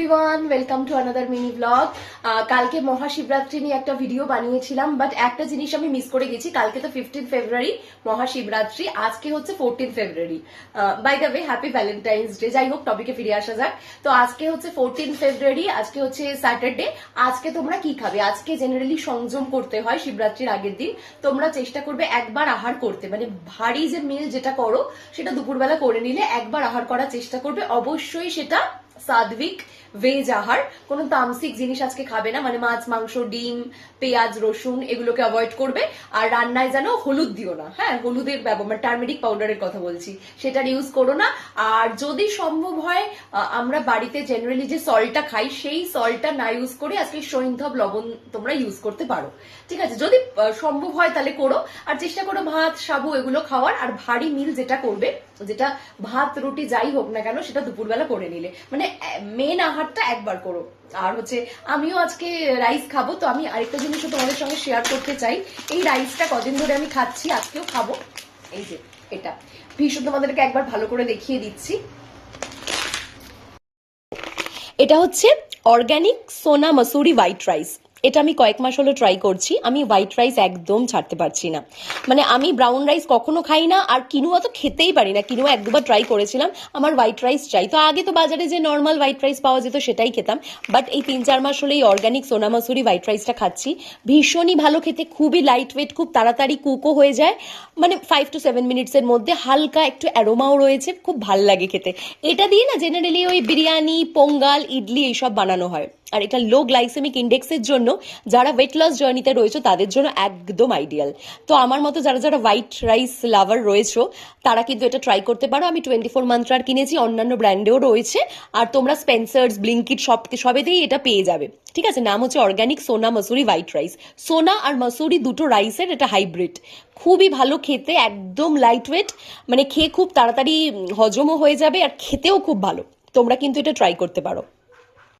Everyone, welcome to another mini blog. কালকে মহাশিবরাত্রি নিয়ে একটা ভিডিও বানিয়েছিলাম, বাট একটা জিনিস আমি মিস করে গেছি। কালকে তো 15 ফেব্রুয়ারি মহাশিবরাত্রি, আজকে হচ্ছে 14 February. By the way, happy Valentine's day. যাই হোক, টপিকে ফিরে আসা যাক। তো আজকে হচ্ছে 14 ফেব্রুয়ারি, আজকে হচ্ছে স্যাটারডে। আজকে তোমরা কি খাবে? আজকে জেনারেলি সংযম করতে হয় শিবরাত্রির আগের দিন। তোমরা চেষ্টা করবে একবার আহার করতে, মানে ভারী যে মিল যেটা করো সেটা দুপুরবেলা করে নিলে একবার আহার করার চেষ্টা করবে। অবশ্যই সেটা সাত্বিক ভেজ আহার, কোনো তামসিক জিনিস আজকে খাবে না, মানে মাছ মাংস ডিম পেঁয়াজ রসুন এগুলোকে অ্যাভয়েড করবে। আর রান্নায় যেন হলুদ দিও না, হ্যাঁ, হলুদের ব্যবহার মানে টার্মেরিক পাউডারের কথা বলছি, সেটার ইউজ করো না। আর যদি সম্ভব হয়, আমরা বাড়িতে জেনারেলি যে সল্টটা খাই সেই সল্টটা না ইউজ করে আজকে সৈন্ধব লবণ তোমরা ইউজ করতে পারো, ঠিক আছে? যদি সম্ভব হয় তাহলে করো। আর চেষ্টা করো ভাত সাবু এগুলো খাওয়ার। আর ভারী মিল যেটা করবে, যেটা ভাত রুটি যাই হোক না কেন, সেটা দুপুরবেলা করে নিলে, মানে মেন আহারটা একবার করো। আর হচ্ছে আমিও আজকে রাইস খাবো, তো আমি আরেকটা জিনিসও তোমাদের সঙ্গে শেয়ার করতে চাই। এই রাইসটা কদিন ধরে আমি খাচ্ছি, আজকেও খাবো। এই যে এটা ভীষণ, তোমাদেরকে একবার ভালো করে দেখিয়ে দিচ্ছি। এটা হচ্ছে অর্গানিক সোনা মাসুরি হোয়াইট রাইস। এটা আমি কয়েক মাস হলো ট্রাই করছি। আমি হোয়াইট রাইস একদম ছাড়তে পারছি না, মানে আমি ব্রাউন রাইস কখনো খাই না, আর কিনুয়া তো খেতেই পারি না। কিনুয়া এক দুবার ট্রাই করেছিলাম, আমার হোয়াইট রাইস চাই। তো আগে তো বাজারে যে নর্মাল হোয়াইট রাইস পাওয়া যেত সেটাই খেতাম, বাট এই 3-4 মাস হলে এই অর্গানিক সোনা মাসুরি হোয়াইট রাইসটা খাচ্ছি। ভীষণই ভালো খেতে, খুবই লাইট ওয়েট, খুব তাড়াতাড়ি কুকও হয়ে যায়, মানে 5 to 7 মিনিটসের মধ্যে। হালকা একটু অ্যারোমাও রয়েছে, খুব ভাল লাগে খেতে। এটা দিয়ে না জেনারেলি ওই বিরিয়ানি পোঙ্গাল ইডলি এইসব বানানো হয়। আর এটা লো গ্লাইসেমিক ইন্ডেক্সের জন্য, যারা ওয়েট লস জার্নিতে রয়েছে তাদের জন্য একদম আইডিয়াল। তো আমার মতো যারা যারা হোয়াইট রাইস লাভার রয়েছে তারা কিন্তু এটা ট্রাই করতে পারো। আমি 24 মান্ত্রার কিনেছি, অন্যান্য ব্র্যান্ডেও রয়েছে। আর তোমরা স্পেন্সার্স ব্লিঙ্কিট সবেতেই এটা পেয়ে যাবে, ঠিক আছে? নাম হচ্ছে অর্গানিক সোনা মাসুরি হোয়াইট রাইস। সোনা আর মাসুরি দুটো রাইসের এটা হাইব্রিড, খুবই ভালো খেতে, একদম লাইট ওয়েট, মানে খেয়ে খুব তাড়াতাড়ি হজমও হয়ে যাবে আর খেতেও খুব ভালো। তোমরা কিন্তু এটা ট্রাই করতে পারো।